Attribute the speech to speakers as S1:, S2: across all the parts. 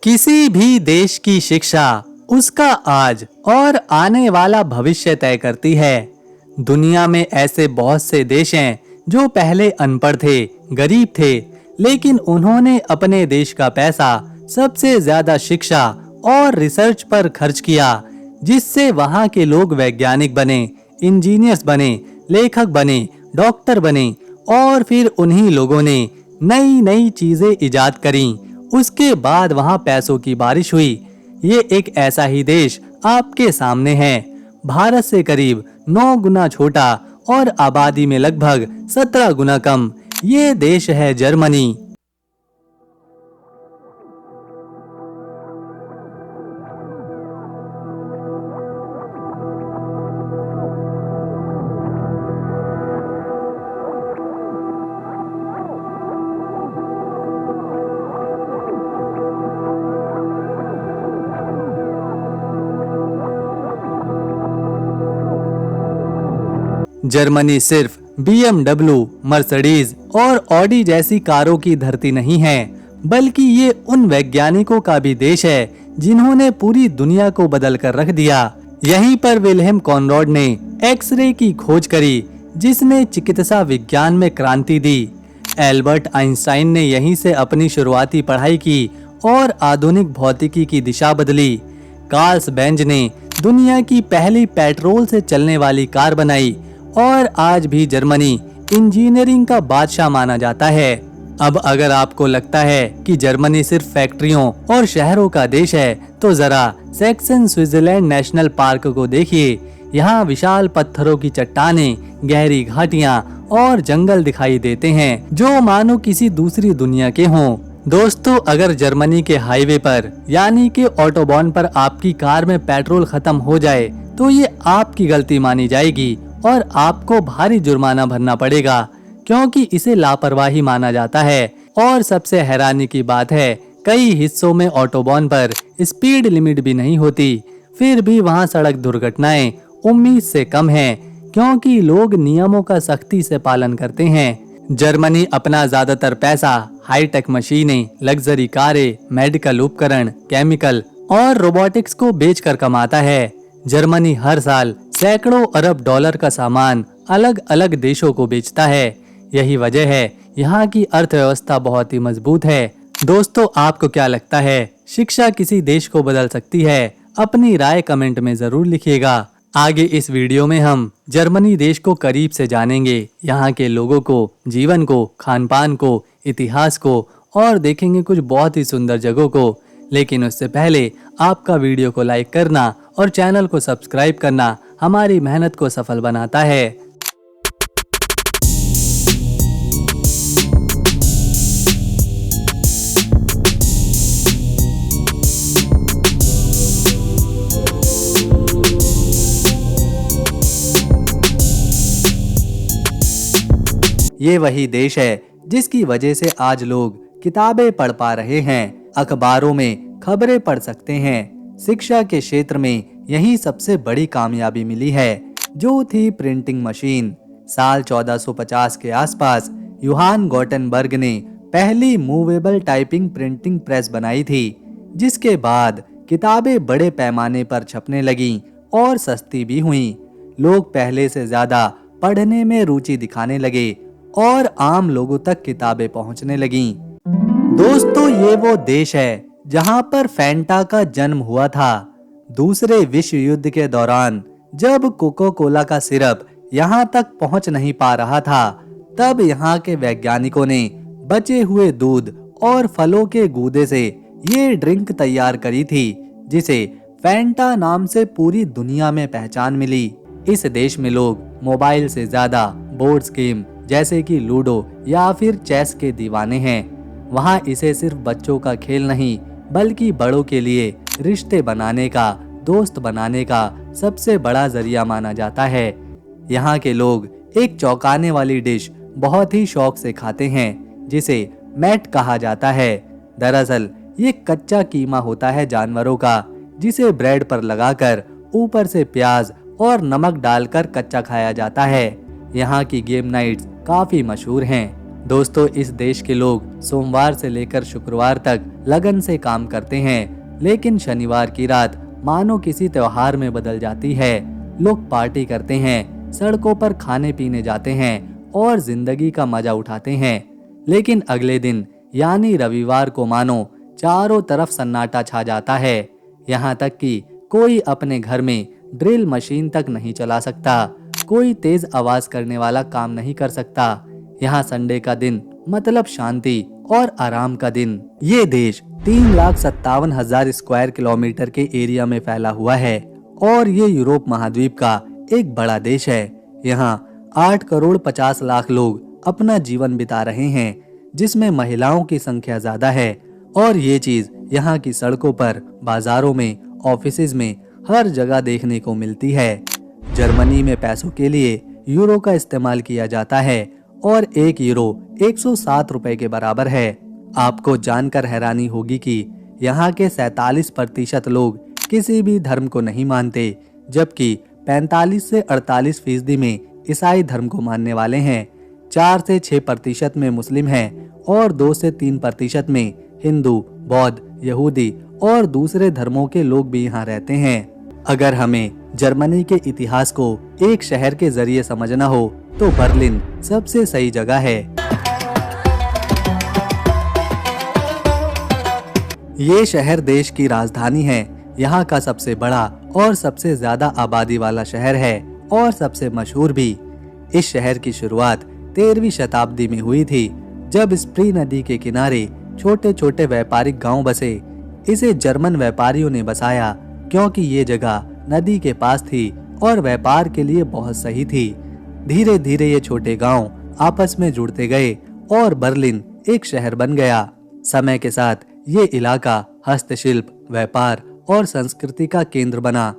S1: किसी भी देश की शिक्षा उसका आज और आने वाला भविष्य तय करती है। दुनिया में ऐसे बहुत से देश हैं जो पहले अनपढ़ थे, गरीब थे, लेकिन उन्होंने अपने देश का पैसा सबसे ज्यादा शिक्षा और रिसर्च पर खर्च किया, जिससे वहां के लोग वैज्ञानिक बने, इंजीनियर्स बने, लेखक बने, डॉक्टर बने और फिर उन्हीं लोगों ने नई नई चीजें इजाद करी। उसके बाद वहां पैसों की बारिश हुई। ये एक ऐसा ही देश आपके सामने है, भारत से करीब 9 गुना छोटा और आबादी में लगभग 17 गुना कम। ये देश है जर्मनी। जर्मनी सिर्फ BMW, मर्सिडीज और ऑडी जैसी कारों की धरती नहीं है, बल्कि ये उन वैज्ञानिकों का भी देश है जिन्होंने पूरी दुनिया को बदल कर रख दिया। यहीं पर विल्हेम कॉनरैड ने एक्सरे की खोज करी, जिसने चिकित्सा विज्ञान में क्रांति दी। एल्बर्ट आइंस्टाइन ने यहीं से अपनी शुरुआती पढ़ाई की और आधुनिक भौतिकी की दिशा बदली। कार्ल बेंज ने दुनिया की पहली पेट्रोल से चलने वाली कार बनाई और आज भी जर्मनी इंजीनियरिंग का बादशाह माना जाता है। अब अगर आपको लगता है कि जर्मनी सिर्फ फैक्ट्रियों और शहरों का देश है, तो जरा सैक्सन स्विट्जरलैंड नेशनल पार्क को देखिए। यहाँ विशाल पत्थरों की चट्टानें, गहरी घाटियाँ और जंगल दिखाई देते हैं जो मानो किसी दूसरी दुनिया के हों। दोस्तों, अगर जर्मनी के हाईवे पर यानी कि ऑटोबान पर आपकी कार में पेट्रोल खत्म हो जाए, तो ये आपकी गलती मानी जाएगी और आपको भारी जुर्माना भरना पड़ेगा, क्योंकि इसे लापरवाही माना जाता है। और सबसे हैरानी की बात है, कई हिस्सों में ऑटोबान पर स्पीड लिमिट भी नहीं होती, फिर भी वहां सड़क दुर्घटनाएं उम्मीद से कम हैं, क्योंकि लोग नियमों का सख्ती से पालन करते हैं। जर्मनी अपना ज्यादातर पैसा हाईटेक मशीनें, लग्जरी कारें, मेडिकल उपकरण, केमिकल और रोबोटिक्स को बेचकर कमाता है। जर्मनी हर साल सैकड़ों अरब डॉलर का सामान अलग अलग देशों को बेचता है। यही वजह है यहाँ की अर्थव्यवस्था बहुत ही मजबूत है। दोस्तों, आपको क्या लगता है, शिक्षा किसी देश को बदल सकती है? अपनी राय कमेंट में जरूर लिखिएगा। आगे इस वीडियो में हम जर्मनी देश को करीब से जानेंगे, यहाँ के लोगों को, जीवन को, खान पान को, इतिहास को और देखेंगे कुछ बहुत ही सुंदर जगहों को। लेकिन उससे पहले आपका वीडियो को लाइक करना और चैनल को सब्सक्राइब करना हमारी मेहनत को सफल बनाता है। ये वही देश है जिसकी वजह से आज लोग किताबें पढ़ पा रहे हैं, अखबारों में खबरें पढ़ सकते हैं। शिक्षा के क्षेत्र में यही सबसे बड़ी कामयाबी मिली है, जो थी प्रिंटिंग मशीन। साल 1450 के आसपास यूहान गुटेनबर्ग ने पहली मूवेबल टाइपिंग प्रिंटिंग प्रेस बनाई थी, जिसके बाद किताबें बड़े पैमाने पर छपने लगीं और सस्ती भी हुईं। लोग पहले से ज्यादा पढ़ने में रुचि दिखाने लगे और आम लोगों तक किताबें पहुंचने लगीं। दोस्तों, ये वो देश है जहां पर फैंटा का जन्म हुआ था। दूसरे विश्व युद्ध के दौरान जब कोका कोला का सिरप यहां तक पहुंच नहीं पा रहा था, तब यहां के वैज्ञानिकों ने बचे हुए दूध और फलों के गूदे से ये ड्रिंक तैयार करी थी, जिसे फैंटा नाम से पूरी दुनिया में पहचान मिली। इस देश में लोग मोबाइल से ज्यादा बोर्ड गेम जैसे कि लूडो या फिर चेस के दीवाने हैं। वहाँ इसे सिर्फ बच्चों का खेल नहीं, बल्कि बड़ों के लिए रिश्ते बनाने का, दोस्त बनाने का सबसे बड़ा जरिया माना जाता है। यहाँ के लोग एक चौंकाने वाली डिश बहुत ही शौक से खाते हैं, जिसे मैट कहा जाता है। दरअसल ये कच्चा कीमा होता है जानवरों का, जिसे ब्रेड पर लगाकर ऊपर से प्याज और नमक डालकर कच्चा खाया जाता है। यहाँ की गेम नाइट्स काफी मशहूर हैं। दोस्तों, इस देश के लोग सोमवार से लेकर शुक्रवार तक लगन से काम करते हैं, लेकिन शनिवार की रात मानो किसी त्योहार में बदल जाती है। लोग पार्टी करते हैं, सड़कों पर खाने पीने जाते हैं और जिंदगी का मजा उठाते हैं। लेकिन अगले दिन यानी रविवार को मानो चारों तरफ सन्नाटा छा जाता है। यहाँ तक कि कोई अपने घर में ड्रिल मशीन तक नहीं चला सकता, कोई तेज आवाज करने वाला काम नहीं कर सकता। यहाँ संडे का दिन मतलब शांति और आराम का दिन। ये देश 3,57,000 स्क्वायर किलोमीटर के एरिया में फैला हुआ है और ये यूरोप महाद्वीप का एक बड़ा देश है। यहाँ 8,50,00,000 लोग अपना जीवन बिता रहे हैं, जिसमें महिलाओं की संख्या ज्यादा है। और ये चीज यहाँ की सड़कों पर, बाजारों में, ऑफिसेज में हर जगह देखने को मिलती है। जर्मनी में पैसों के लिए यूरो का इस्तेमाल किया जाता है और 1 यूरो 107 रुपए के बराबर है। आपको जानकर हैरानी होगी कि यहाँ के 47% लोग किसी भी धर्म को नहीं मानते, जबकि 45 से 48% में ईसाई धर्म को मानने वाले हैं। 4 से 6% में मुस्लिम हैं और 2 से 3% में हिंदू, बौद्ध, यहूदी और दूसरे धर्मों के लोग भी यहाँ रहते हैं। अगर हमें जर्मनी के इतिहास को एक शहर के जरिए समझना हो तो बर्लिन सबसे सही जगह है। ये शहर देश की राजधानी है, यहाँ का सबसे बड़ा और सबसे ज्यादा आबादी वाला शहर है और सबसे मशहूर भी। इस शहर की शुरुआत 13वीं शताब्दी में हुई थी, जब स्प्री नदी के किनारे छोटे छोटे व्यापारिक गांव बसे। इसे जर्मन व्यापारियों ने बसाया क्योंकि ये जगह नदी के पास थी और व्यापार के लिए बहुत सही थी। धीरे धीरे ये छोटे गांव आपस में जुड़ते गए और बर्लिन एक शहर बन गया। समय के साथ ये इलाका हस्तशिल्प, व्यापार और संस्कृति का केंद्र बना।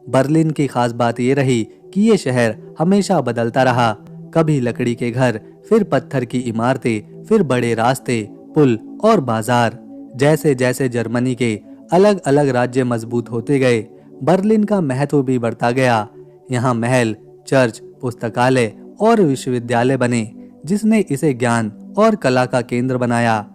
S1: बर्लिन की खास बात ये रही कि ये शहर हमेशा बदलता रहा। कभी लकड़ी के घर, फिर पत्थर की इमारतें, फिर बड़े रास्ते, पुल और बाजार। जैसे जैसे जर्मनी के अलग अलग राज्य मजबूत होते गए, बर्लिन का महत्व भी बढ़ता गया। यहाँ महल, चर्च, पुस्तकालय और विश्वविद्यालय बने, जिसने इसे ज्ञान और कला का केंद्र बनाया।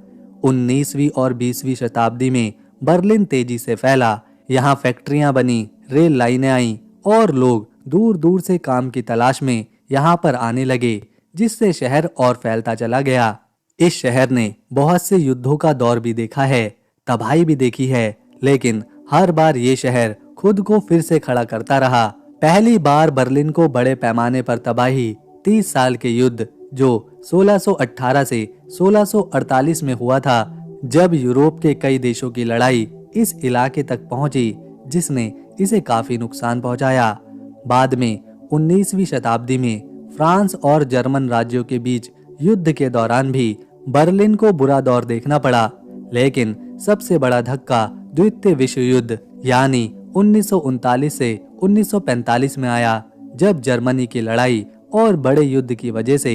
S1: 19वीं और 20वीं शताब्दी में बर्लिन तेजी से फैला। यहाँ फैक्ट्रियां बनी, रेल लाइनें आईं और लोग दूर दूर से काम की तलाश में यहाँ पर आने लगे, जिससे शहर और फैलता चला गया। इस शहर ने बहुत से युद्धों का दौर भी देखा है, तबाही भी देखी है, लेकिन हर बार ये शहर खुद को फिर से खड़ा करता रहा। पहली बार बर्लिन को बड़े पैमाने पर तबाही 30 साल के युद्ध, जो 1618 से 1648 में हुआ था, जब यूरोप के कई देशों की लड़ाई इस इलाके तक पहुंची, जिसने इसे काफी नुकसान पहुंचाया। बाद में 19वीं शताब्दी में फ्रांस और जर्मन राज्यों के बीच युद्ध के दौरान भी बर्लिन को बुरा दौर देखना पड़ा। लेकिन सबसे बड़ा धक्का द्वितीय विश्व युद्ध यानी 1939 से 1945 में आया, जब जर्मनी की लड़ाई और बड़े युद्ध की वजह से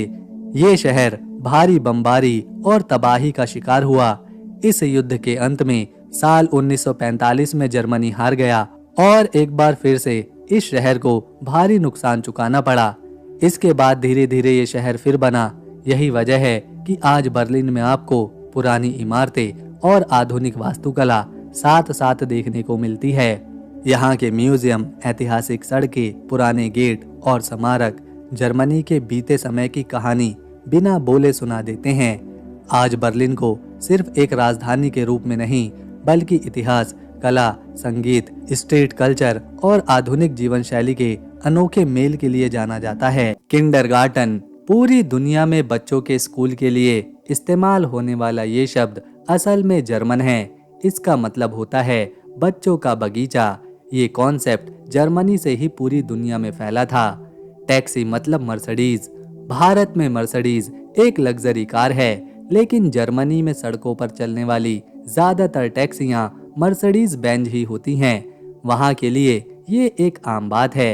S1: ये शहर भारी बमबारी और तबाही का शिकार हुआ। इस युद्ध के अंत में साल 1945 में जर्मनी हार गया और एक बार फिर से इस शहर को भारी नुकसान चुकाना पड़ा। इसके बाद धीरे धीरे ये शहर फिर बना। यही वजह है कि आज बर्लिन में आपको पुरानी इमारतें और आधुनिक वास्तुकला साथ साथ देखने को मिलती है। यहाँ के म्यूजियम, ऐतिहासिक सड़कें, पुराने गेट और स्मारक जर्मनी के बीते समय की कहानी बिना बोले सुना देते हैं। आज बर्लिन को सिर्फ एक राजधानी के रूप में नहीं, बल्कि इतिहास, कला, संगीत, स्ट्रीट कल्चर और आधुनिक जीवन शैली के अनोखे मेल के लिए जाना जाता है। किंडरगार्टन पूरी दुनिया में बच्चों के स्कूल के लिए इस्तेमाल होने वाला ये शब्द असल में जर्मन है। इसका मतलब होता है बच्चों का बगीचा। ये कॉन्सेप्ट जर्मनी से ही पूरी दुनिया में फैला था। टैक्सी मतलब मर्सिडीज। भारत में मर्सिडीज एक लग्जरी कार है, लेकिन जर्मनी में सड़कों पर चलने वाली ज्यादातर टैक्सियां मर्सिडीज बेंज ही होती हैं। वहां के लिए ये एक आम बात है।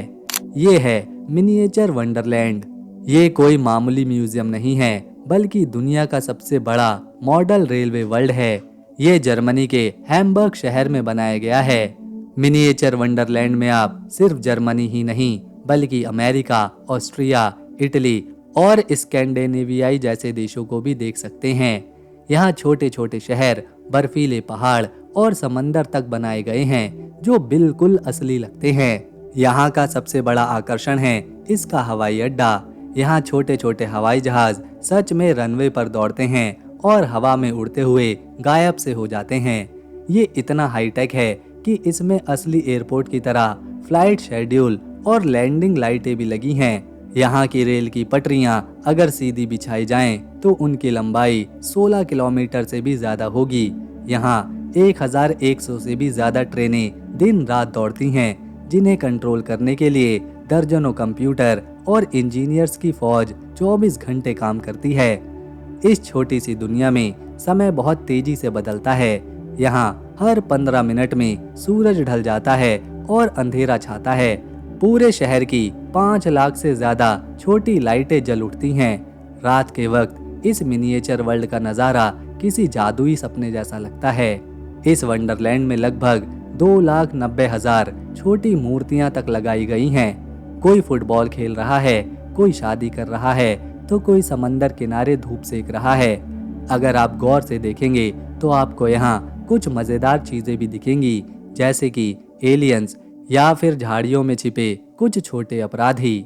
S1: ये है मिनिएचर वंडरलैंड। ये कोई मामूली म्यूजियम नहीं है, बल्कि दुनिया का सबसे बड़ा मॉडल रेलवे वर्ल्ड है। ये जर्मनी के हैम्बर्ग शहर में बनाया गया है। मिनिएचर वंडरलैंड में आप सिर्फ जर्मनी ही नहीं, बल्कि अमेरिका, ऑस्ट्रिया, इटली और स्कैंडिनेवियाई जैसे देशों को भी देख सकते हैं। यहाँ छोटे छोटे शहर, बर्फीले पहाड़ और समंदर तक बनाए गए हैं जो बिल्कुल असली लगते हैं। यहाँ का सबसे बड़ा आकर्षण है इसका हवाई अड्डा। यहाँ छोटे छोटे हवाई जहाज सच में रनवे पर दौड़ते हैं और हवा में उड़ते हुए गायब से हो जाते हैं। ये इतना हाईटेक है कि इसमें असली एयरपोर्ट की तरह फ्लाइट शेड्यूल और लैंडिंग लाइटें भी लगी हैं। यहाँ की रेल की पटरियां अगर सीधी बिछाई जाएं तो उनकी लंबाई 16 किलोमीटर से भी ज्यादा होगी। यहाँ 1100 से भी ज्यादा ट्रेनें दिन रात दौड़ती हैं, जिन्हें कंट्रोल करने के लिए दर्जनों कंप्यूटर और इंजीनियर्स की फौज 24 घंटे काम करती है। इस छोटी सी दुनिया में समय बहुत तेजी से बदलता है। यहाँ हर 15 मिनट में सूरज ढल जाता है और अंधेरा छाता है। पूरे शहर की 5 लाख से ज्यादा छोटी लाइटें जल उठती हैं। रात के वक्त इस मिनिएचर वर्ल्ड का नजारा किसी जादुई सपने जैसा लगता है। इस वंडरलैंड में लगभग 2,90,000 छोटी मूर्तियां तक लगाई गई हैं। कोई फुटबॉल खेल रहा है, कोई शादी कर रहा है, तो कोई समंदर किनारे धूप सेक रहा है। अगर आप गौर से देखेंगे तो आपको यहाँ कुछ मजेदार चीजें भी दिखेंगी, जैसे कि एलियंस या फिर झाड़ियों में छिपे कुछ छोटे अपराधी।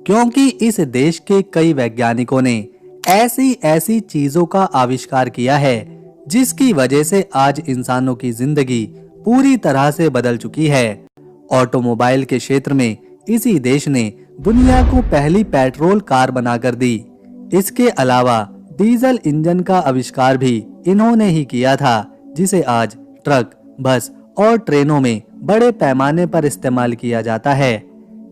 S1: क्योंकि इस देश के कई वैज्ञानिकों ने ऐसी ऐसी चीजों का आविष्कार किया है जिसकी वजह से आज इंसानों की जिंदगी पूरी तरह से बदल चुकी है। ऑटोमोबाइल के क्षेत्र में इसी देश ने दुनिया को पहली पेट्रोल कार बनाकर दी। इसके अलावा डीजल इंजन का आविष्कार भी इन्होंने ही किया था, जिसे आज ट्रक, बस और ट्रेनों में बड़े पैमाने पर इस्तेमाल किया जाता है।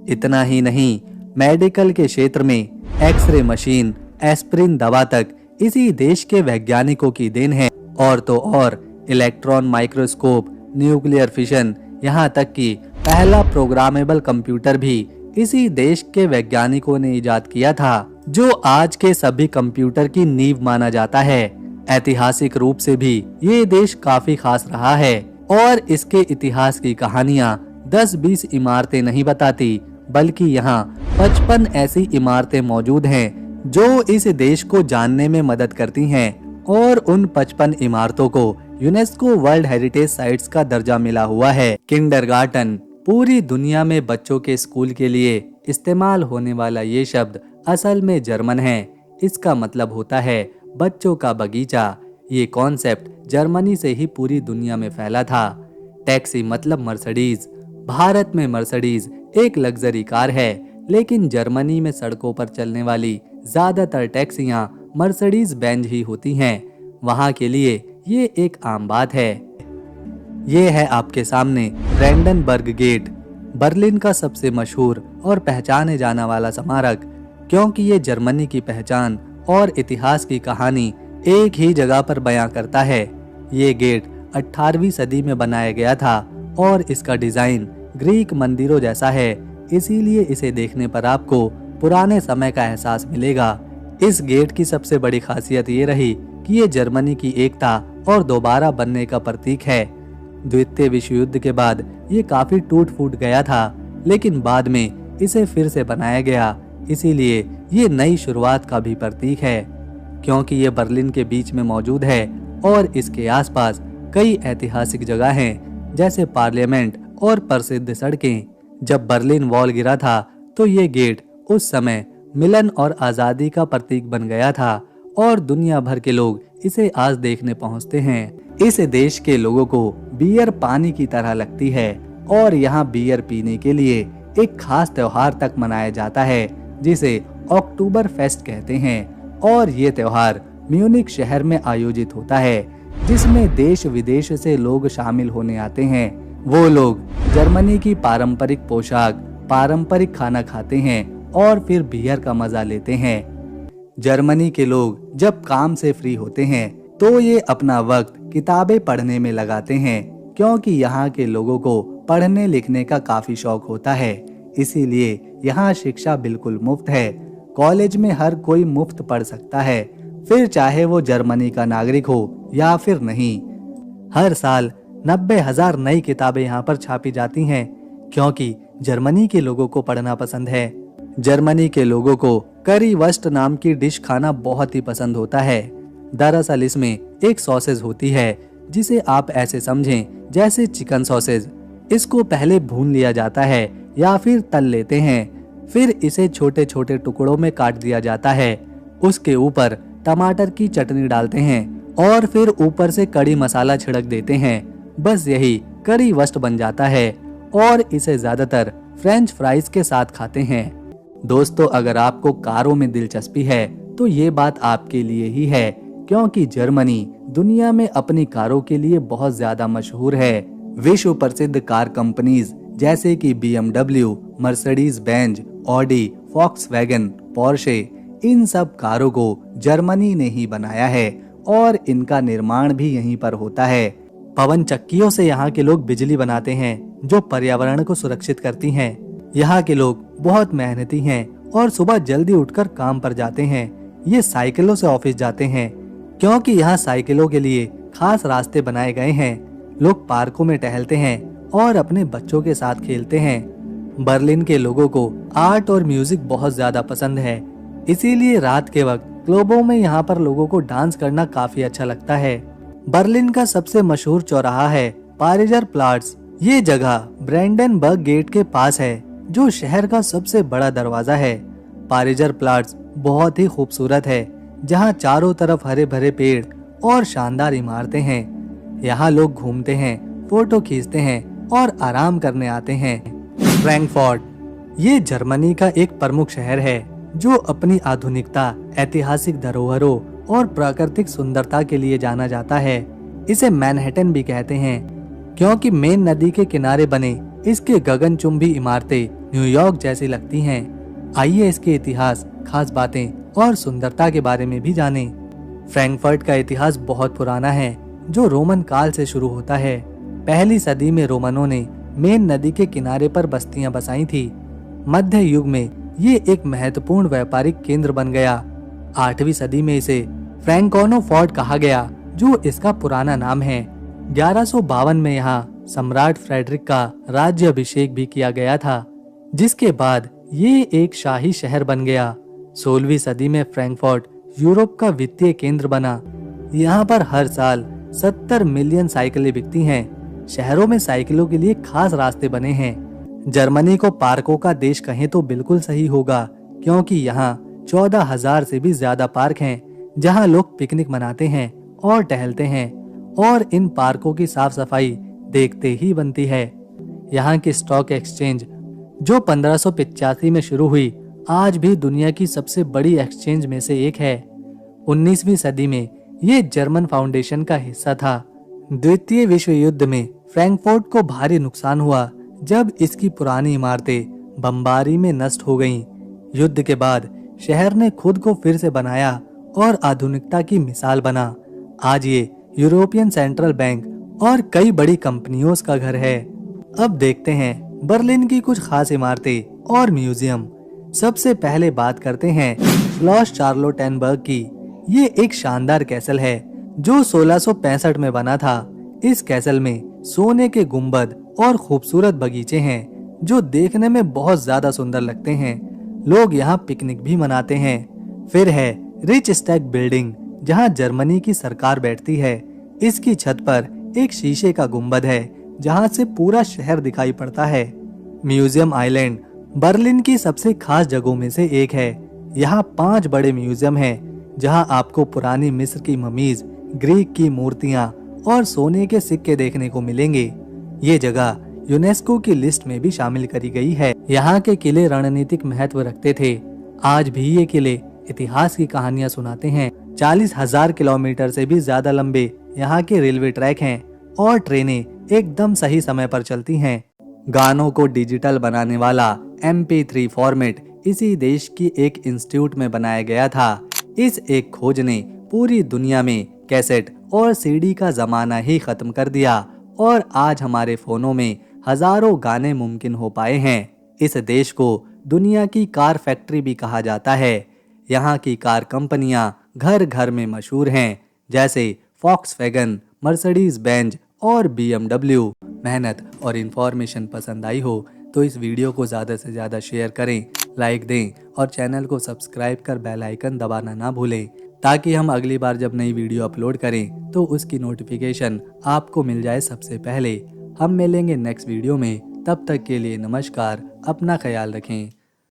S1: इतना ही नहीं, मेडिकल के क्षेत्र में एक्सरे मशीन, एस्पिरिन दवा तक इसी देश के वैज्ञानिकों की देन है। और तो और इलेक्ट्रॉन माइक्रोस्कोप, न्यूक्लियर फिशन, यहाँ तक कि पहला प्रोग्रामेबल कंप्यूटर भी इसी देश के वैज्ञानिकों ने इजाद किया था, जो आज के सभी कंप्यूटर की नींव माना जाता है। ऐतिहासिक रूप से भी ये देश काफी खास रहा है और इसके इतिहास की कहानियां 10-20 इमारतें नहीं बताती, बल्कि यहाँ 55 ऐसी इमारतें मौजूद हैं जो इस देश को जानने में मदद करती हैं। और उन 55 इमारतों को यूनेस्को वर्ल्ड हेरिटेज साइट्स का दर्जा मिला हुआ है। किंडरगार्टन पूरी दुनिया में बच्चों के स्कूल के लिए इस्तेमाल होने वाला ये शब्द असल में जर्मन है। इसका मतलब होता है बच्चों का बगीचा। ये कॉन्सेप्ट जर्मनी से ही पूरी दुनिया में फैला था। टैक्सी मतलब मर्सिडीज। भारत में मर्सिडीज एक लग्जरी कार है, लेकिन जर्मनी में सड़कों पर चलने वाली ज्यादातर टैक्सियां मर्सिडीज बेंज ही होती हैं। वहां के लिए ये एक आम बात है। ये है आपके सामने ब्रेंडनबर्ग गेट, बर्लिन का सबसे मशहूर और पहचाने जाने वाला स्मारक, क्योंकि ये जर्मनी की पहचान और इतिहास की कहानी एक ही जगह पर बयां करता है। ये गेट 18वीं सदी में बनाया गया था और इसका डिजाइन ग्रीक मंदिरों जैसा है, इसीलिए इसे देखने पर आपको पुराने समय का एहसास मिलेगा। इस गेट की सबसे बड़ी खासियत ये रही कि ये जर्मनी की एकता और दोबारा बनने का प्रतीक है। द्वितीय विश्व युद्ध के बाद ये काफी टूट फूट गया था, लेकिन बाद में इसे फिर से बनाया गया, इसीलिए ये नई शुरुआत का भी प्रतीक है। क्योंकि ये बर्लिन के बीच में मौजूद है और इसके आसपास कई ऐतिहासिक जगह हैं, जैसे पार्लियामेंट और प्रसिद्ध सड़कें। जब बर्लिन वॉल गिरा था तो ये गेट उस समय मिलन और आजादी का प्रतीक बन गया था और दुनिया भर के लोग इसे आज देखने पहुंचते हैं। इस देश के लोगों को बियर पानी की तरह लगती है और यहाँ बियर पीने के लिए एक खास त्योहार तक मनाया जाता है, जिसे अक्टूबर फेस्ट कहते हैं। और ये त्योहार म्यूनिक शहर में आयोजित होता है, जिसमें देश विदेश से लोग शामिल होने आते हैं। वो लोग जर्मनी की पारंपरिक पोशाक, पारंपरिक खाना खाते हैं और फिर बियर का मजा लेते हैं। जर्मनी के लोग जब काम से फ्री होते हैं तो ये अपना वक्त किताबें पढ़ने में लगाते हैं, क्योंकि यहाँ के लोगों को पढ़ने लिखने का काफी शौक होता है। इसीलिए यहाँ शिक्षा बिल्कुल मुफ्त है। कॉलेज में हर कोई मुफ्त पढ़ सकता है, फिर चाहे वो जर्मनी का नागरिक हो या फिर नहीं। हर साल 90,000 नई किताबें यहाँ पर छापी जाती हैं, क्योंकि जर्मनी के लोगों को पढ़ना पसंद है। जर्मनी के लोगों को करीवस्ट नाम की डिश खाना बहुत ही पसंद होता है। दरअसल इसमें एक सॉसेज होती है जिसे आप ऐसे समझें जैसे चिकन सॉसेज। इसको पहले भून लिया जाता है या फिर तल लेते हैं, फिर इसे छोटे छोटे टुकड़ों में काट दिया जाता है। उसके ऊपर टमाटर की चटनी डालते हैं और फिर ऊपर से कड़ी मसाला छिड़क देते हैं। बस यही करी वस्ट बन जाता है और इसे ज्यादातर फ्रेंच फ्राइज के साथ खाते हैं। दोस्तों, अगर आपको कारों में दिलचस्पी है तो ये बात आपके लिए ही है, क्योंकि जर्मनी दुनिया में अपनी कारों के लिए बहुत ज्यादा मशहूर है। विश्व प्रसिद्ध कार कंपनीज जैसे कि BMW, Mercedes Benz, Audi, Volkswagen, Porsche, इन सब कारों को जर्मनी ने ही बनाया है और इनका निर्माण भी यहीं पर होता है। पवन चक्कियों से यहाँ के लोग बिजली बनाते हैं जो पर्यावरण को सुरक्षित करती हैं। यहाँ के लोग बहुत मेहनती हैं और सुबह जल्दी उठकर काम पर जाते हैं। ये साइकिलों से ऑफिस जाते हैं क्योंकि यहाँ साइकिलों के लिए खास रास्ते बनाए गए हैं। लोग पार्कों में टहलते हैं और अपने बच्चों के साथ खेलते हैं। बर्लिन के लोगों को आर्ट और म्यूजिक बहुत ज्यादा पसंद है, इसीलिए रात के वक्त क्लबों में यहाँ पर लोगों को डांस करना काफी अच्छा लगता है। बर्लिन का सबसे मशहूर चौराहा है पारिजर प्लाट्स। ये जगह ब्रेंडेनबर्ग गेट के पास है जो शहर का सबसे बड़ा दरवाजा है। पारिजर प्लाट्स बहुत ही खूबसूरत है, जहाँ चारों तरफ हरे भरे पेड़ और शानदार इमारतें हैं। यहाँ लोग घूमते हैं, फोटो खींचते हैं और आराम करने आते हैं। फ्रैंकफर्ट ये जर्मनी का एक प्रमुख शहर है जो अपनी आधुनिकता, ऐतिहासिक धरोहरों और प्राकृतिक सुंदरता के लिए जाना जाता है। इसे मैनहट्टन भी कहते हैं क्योंकि मेन नदी के किनारे बने इसके गगनचुंबी इमारतें न्यूयॉर्क जैसी लगती हैं। आइए इसके इतिहास, खास बातें और सुंदरता के बारे में भी जानें। फ्रैंकफर्ट का इतिहास बहुत पुराना है जो रोमन काल से शुरू होता है। पहली सदी में रोमनों ने मेन नदी के किनारे पर बस्तियां बसाई थी। मध्य युग में ये एक महत्वपूर्ण व्यापारिक केंद्र बन गया। 8वीं सदी में इसे फ्रैंकोनो फोर्ट कहा गया जो इसका पुराना नाम है। 1152 में यहाँ सम्राट फ्रेडरिक का राज्य अभिषेक भी किया गया था, जिसके बाद ये एक शाही शहर बन गया। 16वीं सदी में फ्रैंकफर्ट यूरोप का वित्तीय केंद्र बना। यहाँ पर हर साल 70 मिलियन साइकिलें बिकती हैं। शहरों में साइकिलों के लिए खास रास्ते बने हैं। जर्मनी को पार्कों का देश कहें तो बिल्कुल सही होगा, क्योंकि यहाँ 14,000 से भी ज्यादा पार्क हैं, जहाँ लोग पिकनिक मनाते हैं और टहलते हैं, और इन पार्कों की साफ सफाई देखते ही बनती है। यहाँ की स्टॉक एक्सचेंज जो 1585 में शुरू हुई, आज भी दुनिया की सबसे बड़ी एक्सचेंज में से एक है। 19वीं सदी में ये जर्मन फाउंडेशन का हिस्सा था। द्वितीय विश्व युद्ध में फ्रैंकफर्ट को भारी नुकसान हुआ जब इसकी पुरानी इमारतें बमबारी में नष्ट हो गईं। युद्ध के बाद शहर ने खुद को फिर से बनाया और आधुनिकता की मिसाल बना। आज ये यूरोपियन सेंट्रल बैंक और कई बड़ी कंपनियों का घर है। अब देखते हैं बर्लिन की कुछ खास इमारतें और म्यूजियम। सबसे पहले बात करते हैं श्लॉस चार्लोटेनबर्ग की। ये एक शानदार कैसल है जो 1665 में बना था। इस कैसल में सोने के गुंबद और खूबसूरत बगीचे हैं जो देखने में बहुत ज्यादा सुंदर लगते हैं। लोग यहाँ पिकनिक भी मनाते हैं। फिर है रिच स्टैग बिल्डिंग, जहाँ जर्मनी की सरकार बैठती है। इसकी छत पर एक शीशे का गुंबद है जहाँ से पूरा शहर दिखाई पड़ता है। म्यूजियम आइलैंड बर्लिन की सबसे खास जगहों में से एक है। यहाँ 5 बड़े म्यूजियम हैं जहाँ आपको पुरानी मिस्र की ममीज, ग्रीक की मूर्तियाँ और सोने के सिक्के देखने को मिलेंगे। ये जगह यूनेस्को की लिस्ट में भी शामिल करी गई है। यहाँ के किले रणनीतिक महत्व रखते थे। आज भी ये किले इतिहास की कहानियां सुनाते हैं। 40,000 किलोमीटर से भी ज्यादा लंबे यहाँ के रेलवे ट्रैक हैं और ट्रेनें एकदम सही समय पर चलती हैं। गानों को डिजिटल बनाने वाला MP3 फॉर्मेट इसी देश की एक इंस्टीट्यूट में बनाया गया था। इस एक खोज ने पूरी दुनिया में कैसेट और CD का जमाना ही खत्म कर दिया और आज हमारे फोनों में हजारों गाने मुमकिन हो पाए हैं। इस देश को दुनिया की कार फैक्ट्री भी कहा जाता है। यहाँ की कार कंपनियां घर घर में मशहूर हैं, जैसे फॉक्सवैगन, मर्सिडीज बेंज और BMW। मेहनत और इन्फॉर्मेशन पसंद आई हो तो इस वीडियो को ज़्यादा से ज़्यादा शेयर करें लाइक दें और चैनल को सब्सक्राइब कर बेल आइकन दबाना ना भूलें, ताकि हम अगली बार जब नई वीडियो अपलोड करें तो उसकी नोटिफिकेशन आपको मिल जाए सबसे पहले। हम मिलेंगे नेक्स्ट वीडियो में, तब तक के लिए नमस्कार, अपना ख्याल रखें।